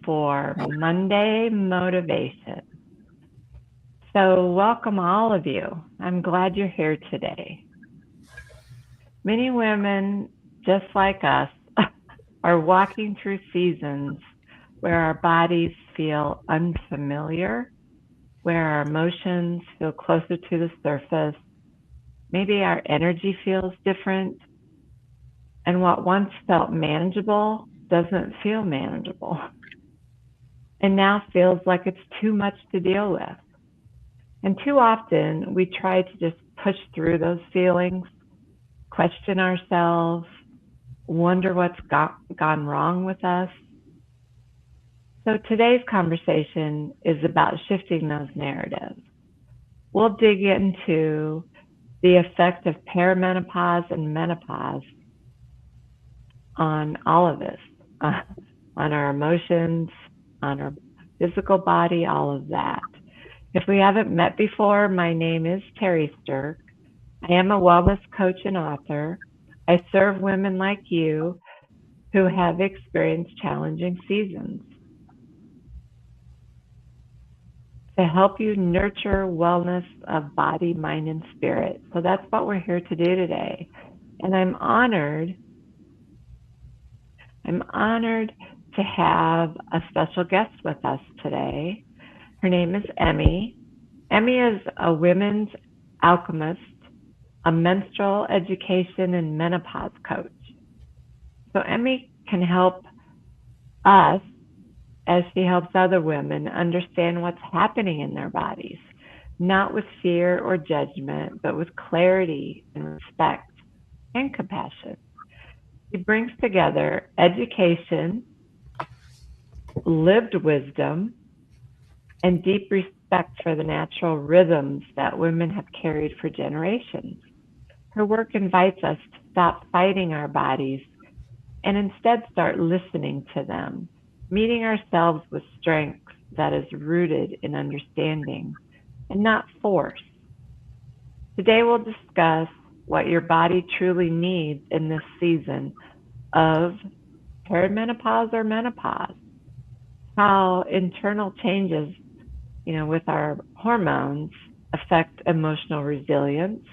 for Monday Motivation. So, welcome all of you. I'm glad you're here today. Many women, just like us, are walking through seasons where our bodies feel unfamiliar, where our emotions feel closer to the surface, maybe our energy feels different, and what once felt manageable doesn't feel manageable and now feels like it's too much to deal with. And too often we try to just push through those feelings, question ourselves, wonder what's gone wrong with us. So today's conversation is about shifting those narratives. We'll dig into the effect of perimenopause and menopause on all of us, on our emotions, on our physical body, all of that. If we haven't met before, my name is Terri Sterk. I am a wellness coach and author. I serve women like you who have experienced challenging seasons to help you nurture wellness of body, mind, and spirit. So that's what we're here to do today. And I'm honored to have a special guest with us today. Her name is Emmie. Emmie is a women's alchemist, a menstrual education and menopause coach. So Emmie can help us as she helps other women understand what's happening in their bodies, not with fear or judgment, but with clarity and respect and compassion. She brings together education, lived wisdom, and deep respect for the natural rhythms that women have carried for generations. Her work invites us to stop fighting our bodies and instead start listening to them, meeting ourselves with strength that is rooted in understanding and not force. Today we'll discuss what your body truly needs in this season of perimenopause or menopause, how internal changes, with our hormones affect emotional resilience,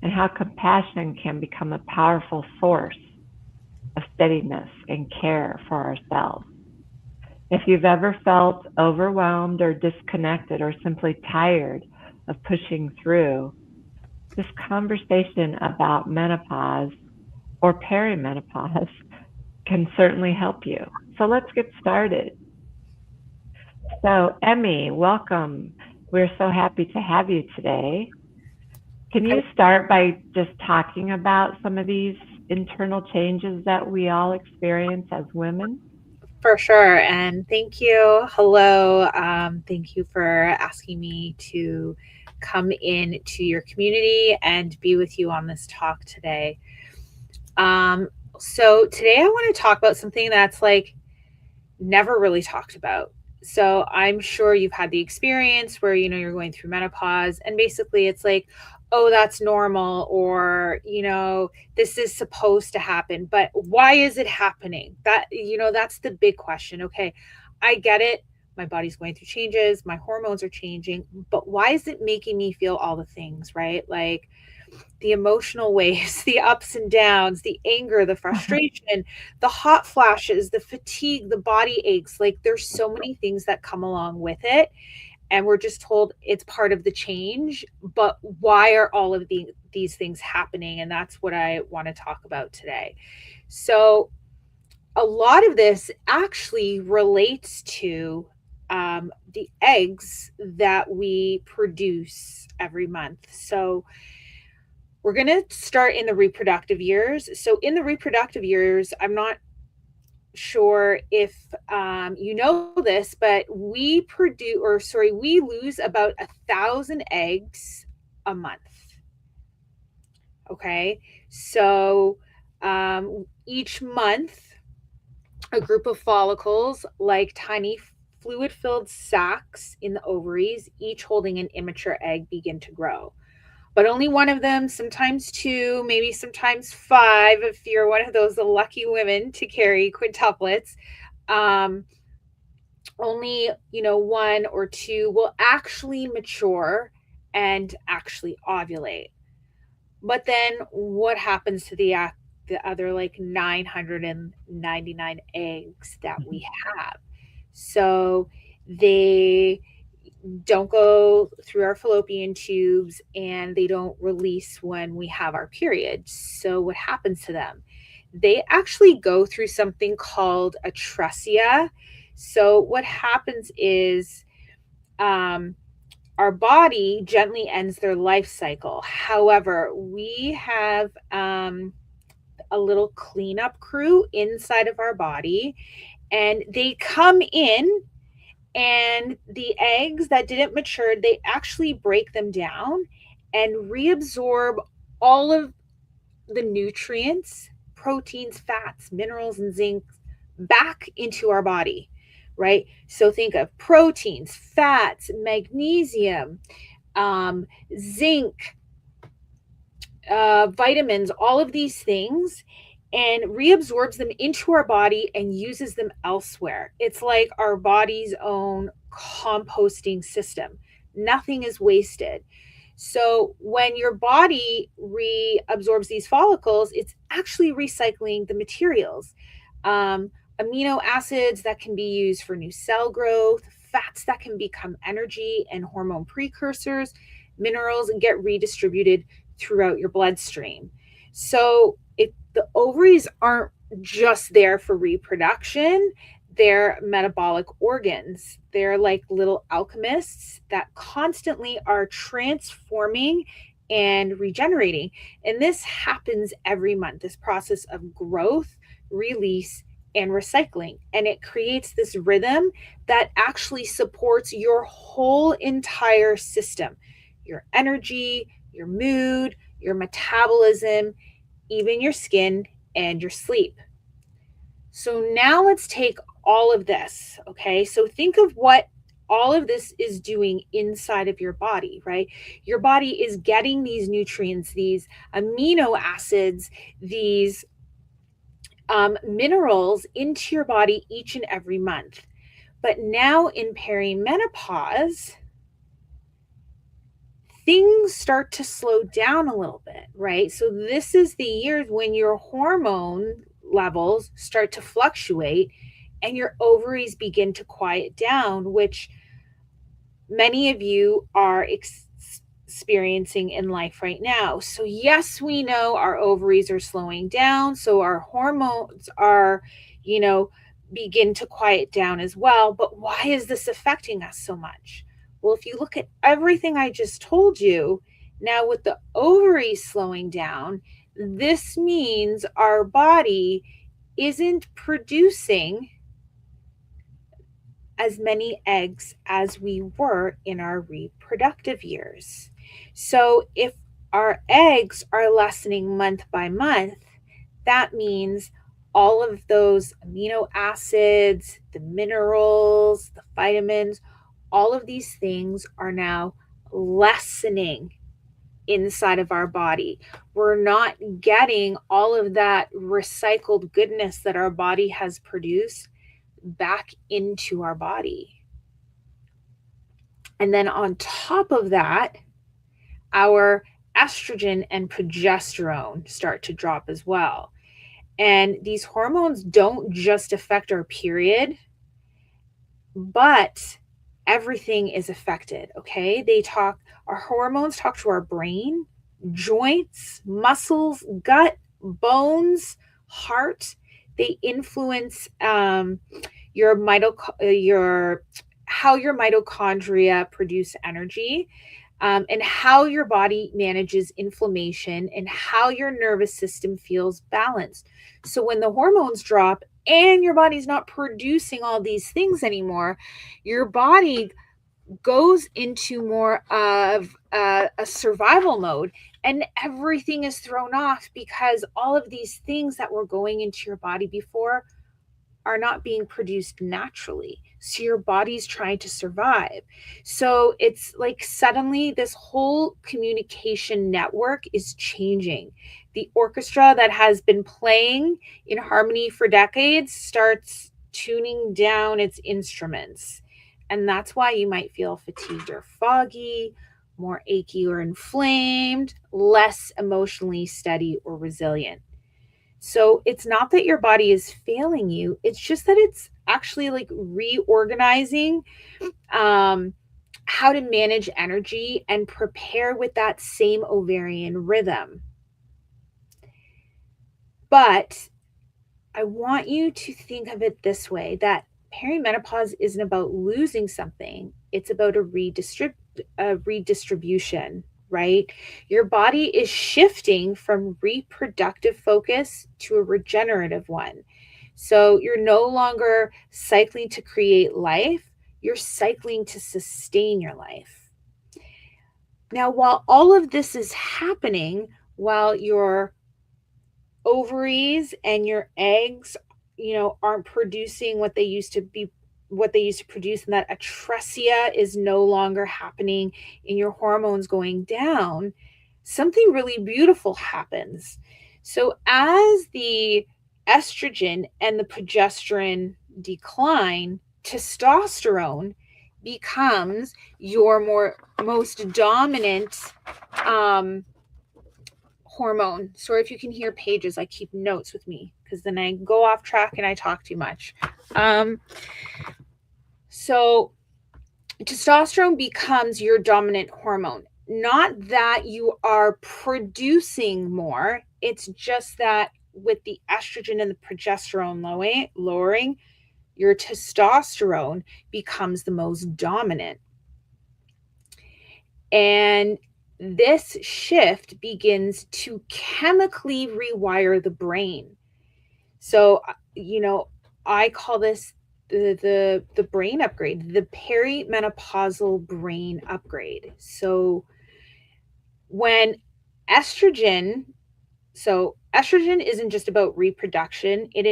and how compassion can become a powerful source of steadiness and care for ourselves. If you've ever felt overwhelmed or disconnected or simply tired of pushing through, this conversation about menopause or perimenopause can certainly help you. So let's get started. So, Emmie, welcome. We're so happy to have you today. Can you start by just talking about some of these internal changes that we all experience as women? For sure. And thank you. Hello. Thank you for asking me to come in to your community and be with you on this talk today. So today I want to talk about something that's like never really talked about. So I'm sure you've had the experience where you're going through menopause and basically it's like, oh, that's normal, or this is supposed to happen, but why is it happening? That's the big question. Okay, I get it. My body's going through changes, my hormones are changing, but why is it making me feel all the things, right? Like the emotional waves, the ups and downs, the anger, the frustration, the hot flashes, the fatigue, the body aches. Like there's so many things that come along with it. And we're just told it's part of the change. But why are all of these things happening? And that's what I want to talk about today. So, a lot of this actually relates to the eggs that we produce every month. So, we're going to start in the reproductive years. So, in the reproductive years, I'm not sure if you know this, but we lose about 1,000 eggs a month. Okay. So, each month, a group of follicles, like tiny fluid filled sacs in the ovaries, each holding an immature egg, begin to grow, but only one of them, sometimes two, maybe sometimes five, if you're one of those lucky women to carry quintuplets, um, only, one or two will actually mature and actually ovulate. But then what happens to the other like 999 eggs that we have? So they don't go through our fallopian tubes and they don't release when we have our period. So what happens to them? They actually go through something called atresia. So what happens is um, our body gently ends their life cycle. However, we have a little cleanup crew inside of our body, and they come in, and the eggs that didn't mature, they actually break them down and reabsorb all of the nutrients, proteins, fats, minerals, and zinc back into our body, right? So think of proteins, fats, magnesium, zinc, vitamins, all of these things, and reabsorbs them into our body and uses them elsewhere. It's like our body's own composting system. Nothing is wasted. So when your body reabsorbs these follicles, it's actually recycling the materials. Amino acids that can be used for new cell growth, fats that can become energy and hormone precursors, minerals, and get redistributed throughout your bloodstream. So if the ovaries aren't just there for reproduction, they're metabolic organs. They're like little alchemists that constantly are transforming and regenerating. And this happens every month, this process of growth, release, and recycling. And it creates this rhythm that actually supports your whole entire system, your energy, your mood, your metabolism, even your skin and your sleep. So now let's take all of this, okay? So think of what all of this is doing inside of your body, right? Your body is getting these nutrients, these amino acids, these minerals into your body each and every month. But now in perimenopause, things start to slow down a little bit, right? So this is the year when your hormone levels start to fluctuate and your ovaries begin to quiet down, which many of you are experiencing in life right now. So yes, we know our ovaries are slowing down, so our hormones are, you know, begin to quiet down as well. But why is this affecting us so much? Well, if you look at everything I just told you, now with the ovaries slowing down, this means our body isn't producing as many eggs as we were in our reproductive years. So if our eggs are lessening month by month, that means all of those amino acids, the minerals, the vitamins, all of these things are now lessening inside of our body. We're not getting all of that recycled goodness that our body has produced back into our body. And then on top of that, our estrogen and progesterone start to drop as well. And these hormones don't just affect our period, but everything is affected, okay? Our hormones talk to our brain, joints, muscles, gut, bones, heart. They influence your how your mitochondria produce energy, and how your body manages inflammation and how your nervous system feels balanced. So when the hormones drop and your body's not producing all these things anymore, your body goes into more of a survival mode, and everything is thrown off because all of these things that were going into your body before are not being produced naturally. So your body's trying to survive. So it's like suddenly this whole communication network is changing. The orchestra that has been playing in harmony for decades starts tuning down its instruments. And that's why you might feel fatigued or foggy, more achy or inflamed, less emotionally steady or resilient. So it's not that your body is failing you, it's just that it's actually like reorganizing how to manage energy and prepare with that same ovarian rhythm. But I want you to think of it this way, that perimenopause isn't about losing something, it's about a redistribution, right? Your body is shifting from reproductive focus to a regenerative one. So you're no longer cycling to create life, you're cycling to sustain your life. Now, while all of this is happening, while your ovaries and your eggs, aren't producing what they used to produce, and that atresia is no longer happening and your hormones going down, something really beautiful happens. So as the estrogen and the progesterone decline, testosterone becomes your most dominant hormone. Sorry if you can hear pages. I keep notes with me because then I go off track and I talk too much. So testosterone becomes your dominant hormone. Not that you are producing more, it's just that with the estrogen and the progesterone lowering, your testosterone becomes the most dominant. And this shift begins to chemically rewire the brain. So, I call this the brain upgrade, the perimenopausal brain upgrade. So when estrogen, estrogen isn't just about reproduction, it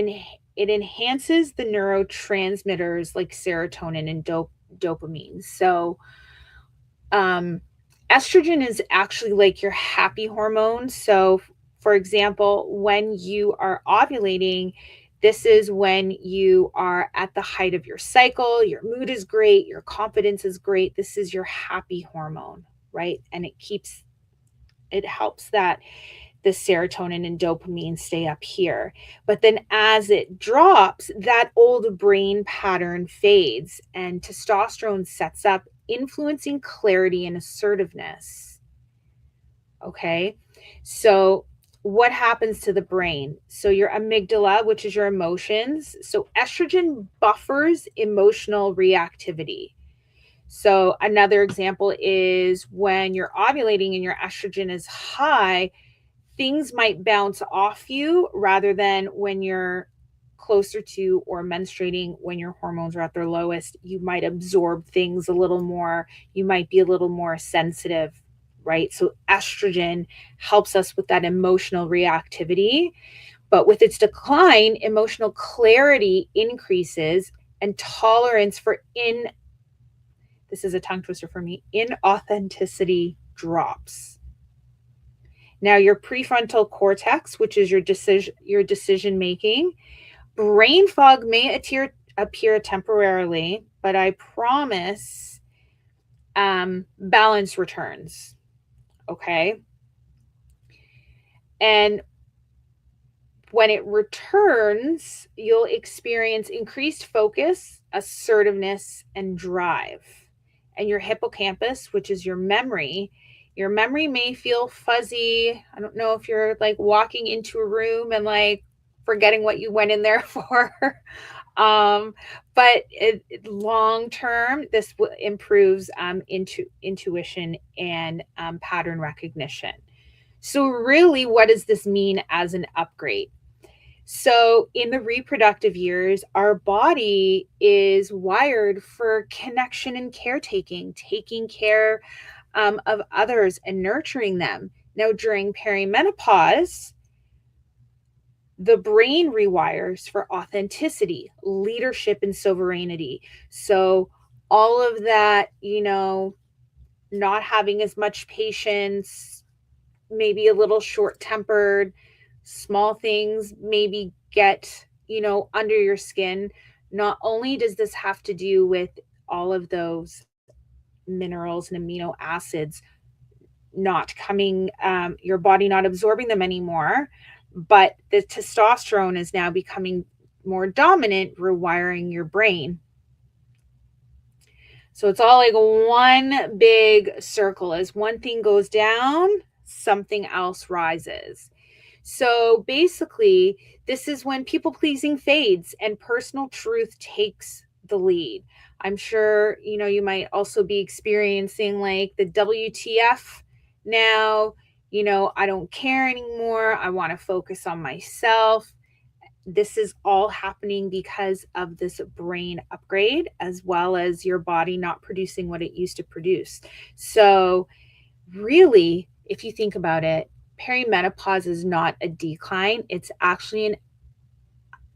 enhances the neurotransmitters like serotonin and dopamine. So estrogen is actually like your happy hormone. So, for example, when you are ovulating, this is when you are at the height of your cycle, your mood is great, your confidence is great. This is your happy hormone, right? And it helps that the serotonin and dopamine stay up here. But then as it drops, that old brain pattern fades and testosterone sets up, influencing clarity and assertiveness. Okay. So what happens to the brain? So your amygdala, which is your emotions. So estrogen buffers emotional reactivity. So another example is when you're ovulating and your estrogen is high, things might bounce off you rather than when you're closer to or menstruating, when your hormones are at their lowest. You might absorb things a little more, you might be a little more sensitive, right? So estrogen helps us with that emotional reactivity, but with its decline, emotional clarity increases and tolerance for this is a tongue twister for me, inauthenticity drops. Now, your prefrontal cortex, which is your decision making, brain fog may appear temporarily, but I promise balance returns. Okay. And when it returns, you'll experience increased focus, assertiveness, and drive. And your hippocampus, which is your memory may feel fuzzy. I don't know if you're like walking into a room and like forgetting what you went in there for. But long term, this improves intuition and pattern recognition. So really, what does this mean as an upgrade? So in the reproductive years, our body is wired for connection and caretaking, taking care of others and nurturing them. Now, during perimenopause, the brain rewires for authenticity, leadership, and sovereignty. So all of that, not having as much patience, maybe a little short-tempered, small things maybe get, under your skin. Not only does this have to do with all of those minerals and amino acids not coming, your body not absorbing them anymore, but the testosterone is now becoming more dominant, rewiring your brain. So it's all like one big circle. As one thing goes down, something else rises. So basically, this is when people pleasing fades and personal truth takes the lead. I'm sure, you might also be experiencing like the WTF now, I don't care anymore. I want to focus on myself. This is all happening because of this brain upgrade, as well as your body not producing what it used to produce. So, really, if you think about it, perimenopause is not a decline. It's actually an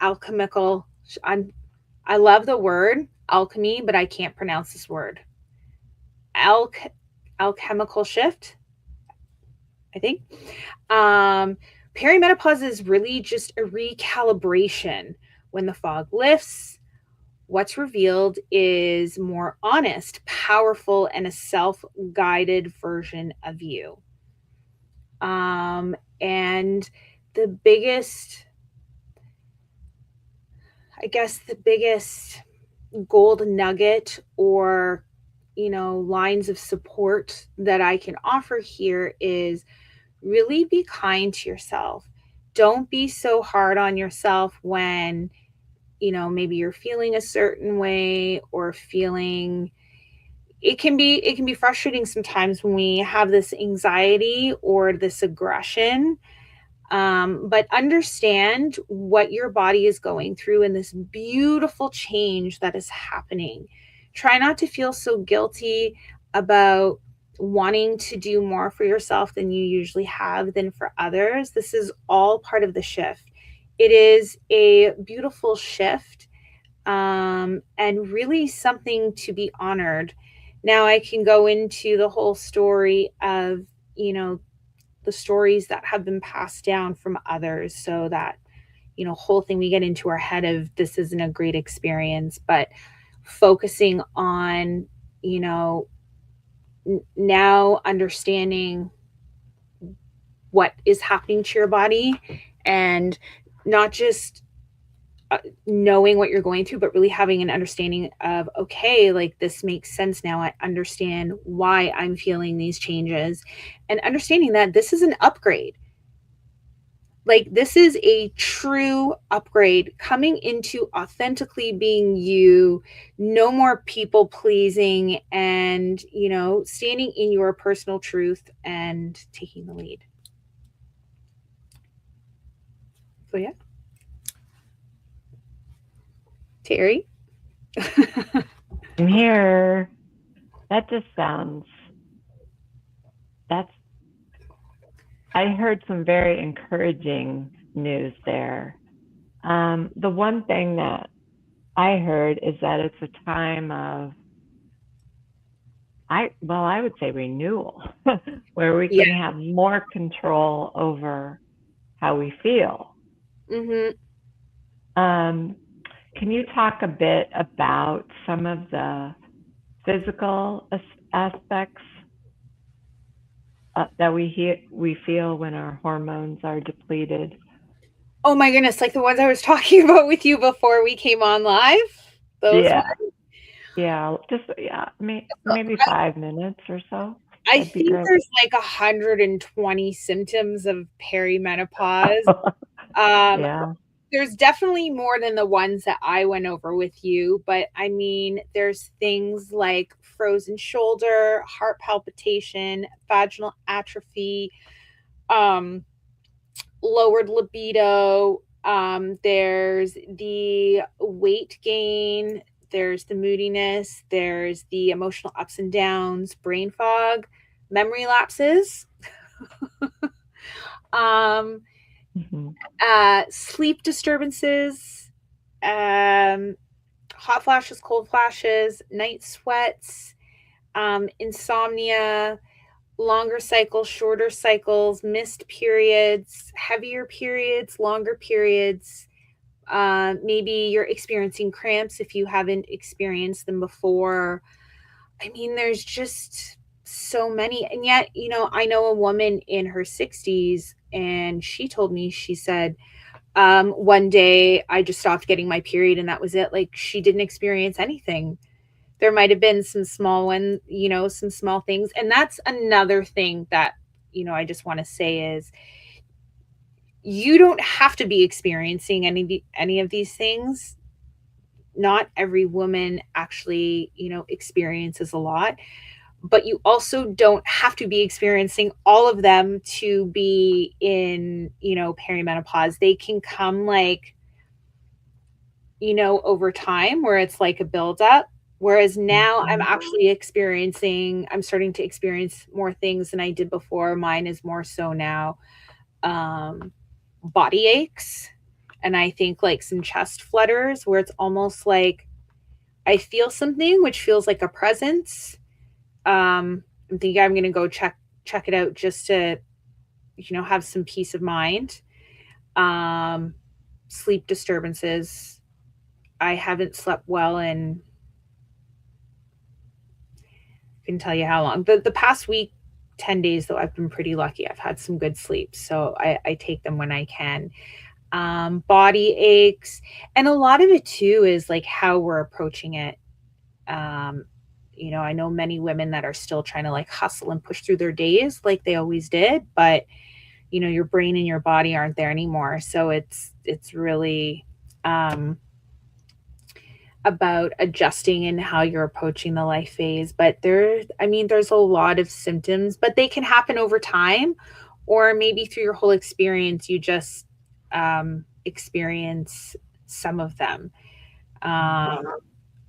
alchemical. I love the word alchemy, but I can't pronounce this word. Alchemical shift, I think. Perimenopause is really just a recalibration. When the fog lifts, what's revealed is more honest, powerful, and a self guided version of you. And the biggest, the biggest gold nugget or, lines of support that I can offer here is really be kind to yourself. Don't be so hard on yourself when, maybe you're feeling a certain way or feeling it can be frustrating sometimes when we have this anxiety or this aggression. But understand what your body is going through and this beautiful change that is happening. Try not to feel so guilty about wanting to do more for yourself than you usually have than for others. This is all part of the shift. It is a beautiful shift, and really something to be honored. Now I can go into the whole story of, the stories that have been passed down from others, so that, whole thing we get into our head of this isn't a great experience, but focusing on, now understanding what is happening to your body, and not just knowing what you're going through, but really having an understanding of, okay, like this makes sense now. I understand why I'm feeling these changes, and understanding that this is an upgrade. Like, this is a true upgrade, coming into authentically being you, no more people pleasing, and, standing in your personal truth and taking the lead. So, yeah. Terri? I'm here. That just sounds, that's, I heard some very encouraging news there. The one thing that I heard is that it's a time of, I would say renewal, where we Yeah. can have more control over how we feel. Mm-hmm. Can you talk a bit about some of the physical aspects that we feel when our hormones are depleted? Oh my goodness, like the ones I was talking about with you before we came on live? Those Yeah, ones? yeah, just yeah, maybe 5 minutes or so. I That'd be think great. there's like 120 symptoms of perimenopause. Um, Yeah. there's definitely more than the ones that I went over with you, but I mean, there's things like frozen shoulder, heart palpitation, vaginal atrophy, um, lowered libido. There's the weight gain, there's the moodiness, there's the emotional ups and downs, brain fog, memory lapses, um, Mm-hmm. sleep disturbances, um, hot flashes, cold flashes, night sweats, insomnia, longer cycles, shorter cycles, missed periods, heavier periods, longer periods, Maybe you're experiencing cramps if you haven't experienced them before. I mean, there's just so many. And yet, I know a woman in her 60s, and she told me, she said, one day I just stopped getting my period and that was it. Like, she didn't experience anything. There might have been some small some small things. And that's another thing that, I just want to say is, you don't have to be experiencing any of these things. Not every woman actually, experiences a lot, but you also don't have to be experiencing all of them to be in, perimenopause. They can come like, over time, where it's like a buildup. Whereas now I'm starting to experience more things than I did before. Mine is more so now body aches, and I think like some chest flutters, where it's almost like I feel something which feels like a presence. I'm thinking I'm gonna go check it out just to, have some peace of mind. Um, Sleep disturbances. I haven't slept well in, I can tell you how long. The past week, 10 days though, I've been pretty lucky. I've had some good sleep, so I take them when I can. Body aches, and a lot of it too is like how we're approaching it. Um, I know many women that are still trying to like hustle and push through their days like they always did, but your brain and your body aren't there anymore. So it's really about adjusting and how you're approaching the life phase. But there's a lot of symptoms, but they can happen over time, or maybe through your whole experience, you just experience some of them. Um,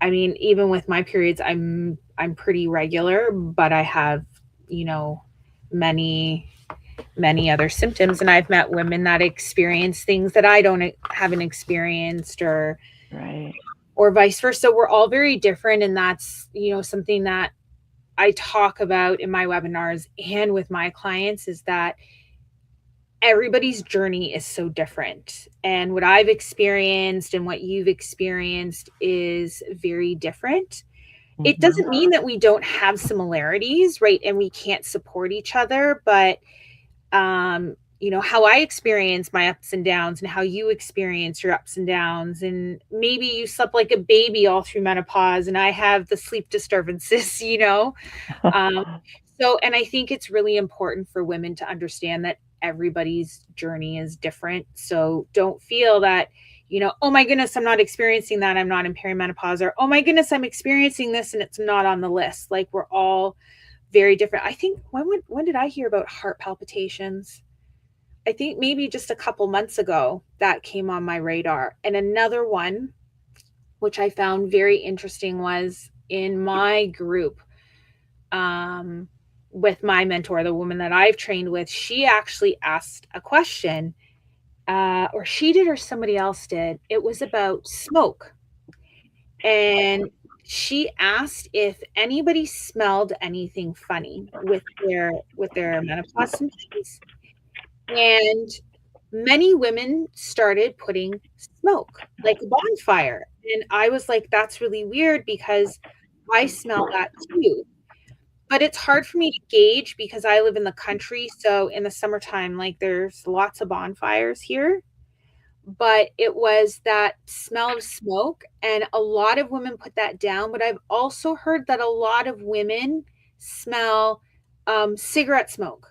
I mean, even with my periods, I'm pretty regular, but I have, many many other symptoms, and I've met women that experience things that I don't haven't experienced, Right. or vice versa. We're all very different, and that's, something that I talk about in my webinars and with my clients, is that everybody's journey is so different, and what I've experienced and what you've experienced is very different. It doesn't mean that we don't have similarities, right? And we can't support each other, but how I experience my ups and downs and how you experience your ups and downs. And maybe you slept like a baby all through menopause, and I have the sleep disturbances, Um, so, and I think it's really important for women to understand that everybody's journey is different. So don't feel that, oh my goodness, I'm not experiencing that, I'm not in perimenopause, or oh my goodness, I'm experiencing this and it's not on the list. Like, we're all very different. I think when did I hear about heart palpitations? I think maybe just a couple months ago that came on my radar. And another one, which I found very interesting, was in my group, um, with my mentor, the woman that I've trained with. She actually asked a question, or she did, or somebody else did. It was about smoke. And she asked if anybody smelled anything funny with their menopause symptoms. And many women started putting smoke, like a bonfire. And I was like, that's really weird, because I smell that too. But it's hard for me to gauge because I live in the country. So in the summertime, like, there's lots of bonfires here. But it was that smell of smoke. And a lot of women put that down. But I've also heard that a lot of women smell cigarette smoke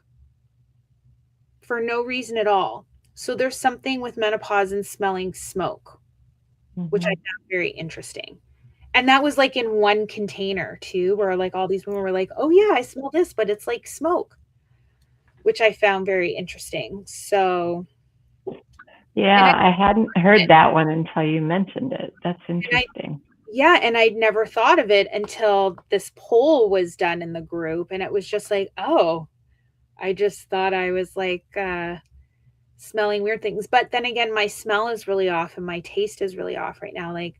for no reason at all. So there's something with menopause and smelling smoke, which I found very interesting. And that was like in one container too, where like all these women were like, oh yeah, I smell this, but it's like smoke, which I found very interesting. So, and Yeah, I hadn't heard that one until you mentioned it. That's I, interesting. yeah, and I'd never thought of it until this poll was done in the group. And it was just like, oh, I just thought I was like, smelling weird things. But then again, my smell is really off and my taste is really off right now. Like,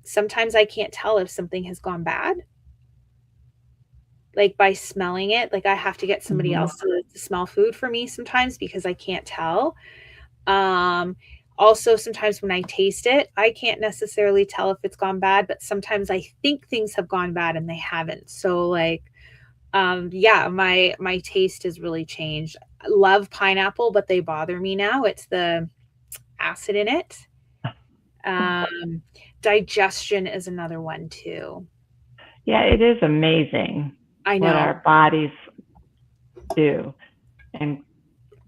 sometimes I can't tell if something has gone bad, like by smelling it. Like, I have to get somebody else to smell food for me sometimes because I can't tell. Um, Also, sometimes when I taste it, I can't necessarily tell if it's gone bad, but sometimes I think things have gone bad and they haven't. So like, yeah, my taste has really changed. I love pineapple, but they bother me now. It's the acid in it. Um, Digestion is another one too. Yeah, it is amazing I what know. our bodies do and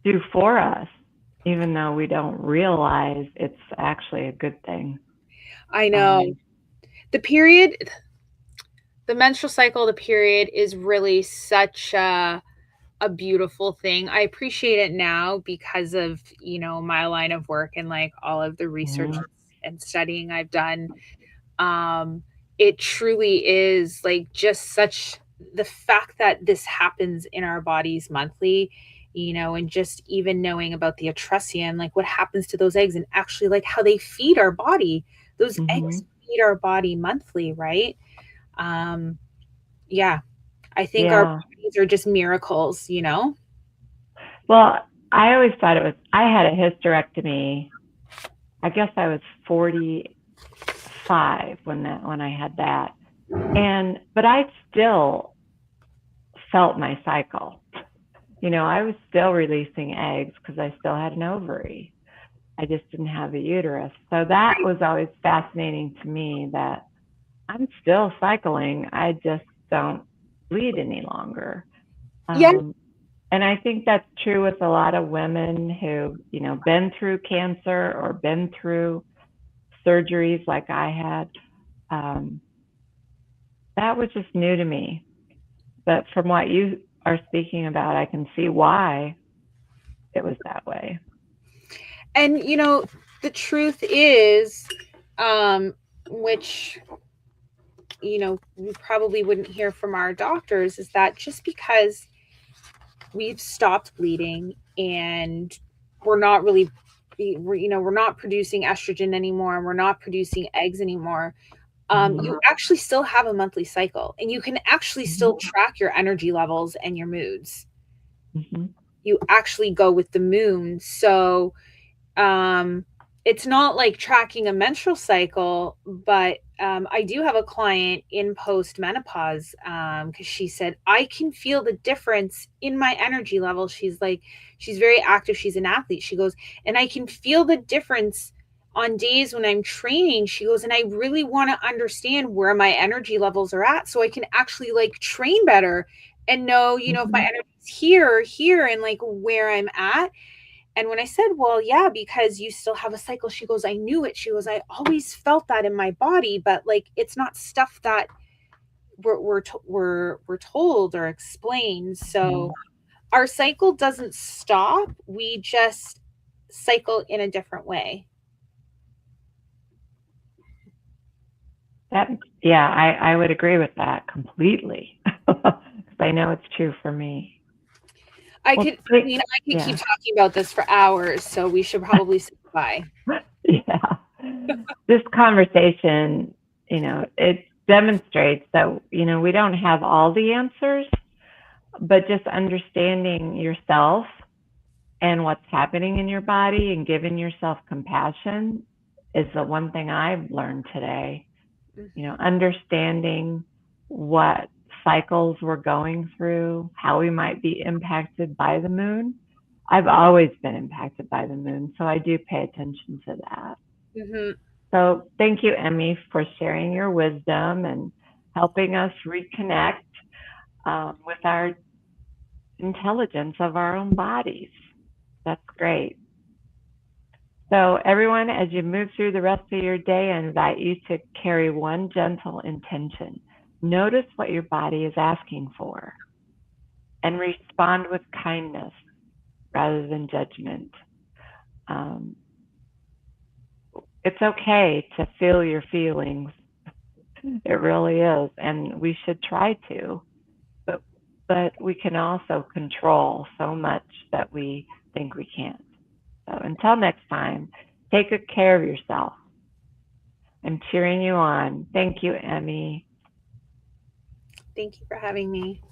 do for us, even though we don't realize it's actually a good thing. I know. Um, The period, the menstrual cycle, the period is really such a beautiful thing. I appreciate it now because of, my line of work and like all of the research mhm, and studying I've done. Um, it truly is like just such the fact that this happens in our bodies monthly, and just even knowing about the atresia and like what happens to those eggs and actually like how they feed our body. Those eggs mhm. feed our body monthly, right? Um, yeah, I think our Yeah. bodies are just miracles. Well, I always thought it was, I had a hysterectomy. I guess I was 45 when I had that. But I still felt my cycle. I was still releasing eggs because I still had an ovary. I just didn't have a uterus. So that was always fascinating to me that I'm still cycling. I just don't bleed any longer. Yeah, Um, and I think that's true with a lot of women who, been through cancer or been through surgeries like I had. Um, that was just new to me. But from what you are speaking about, I can see why it was that way. and the truth is, which we probably wouldn't hear from our doctors, is that just because we've stopped bleeding and we're not really we're not producing estrogen anymore and we're not producing eggs anymore, Mm-hmm. you actually still have a monthly cycle and you can actually Mm-hmm. still track your energy levels and your moods. Mm-hmm. You actually go with the moon. So um, it's not like tracking a menstrual cycle, but I do have a client in postmenopause because she said, I can feel the difference in my energy level. She's like, she's very active. She's an athlete. She goes, and I can feel the difference on days when I'm training. She goes, and I really want to understand where my energy levels are at so I can actually like train better and know, if my Mm-hmm. energy is here, and like where I'm at. And when I said, well, yeah, because you still have a cycle, she goes, I knew it. She goes, I always felt that in my body, but like it's not stuff that we're told or explained. Mm-hmm. So our cycle doesn't stop. We just cycle in a different way. That, yeah, I would agree with that completely. I know it's true for me. Well, I could keep yeah, talking about this for hours. So we should probably say bye. yeah. This conversation, it demonstrates that, we don't have all the answers, but just understanding yourself and what's happening in your body and giving yourself compassion is the one thing I've learned today. Understanding what cycles we're going through, how we might be impacted by the moon. I've always been impacted by the moon, so I do pay attention to that. Mm-hmm. So thank you, Emmie, for sharing your wisdom and helping us reconnect with our intelligence of our own bodies. That's great. So, everyone, as you move through the rest of your day, I invite you to carry one gentle intention. Notice what your body is asking for and respond with kindness rather than judgment. Um, it's okay to feel your feelings. It really is. And we should try to. But, but we can also control so much that we think we can't. So, until next time, take good care of yourself. I'm cheering you on. Thank you, Emmie. Thank you for having me.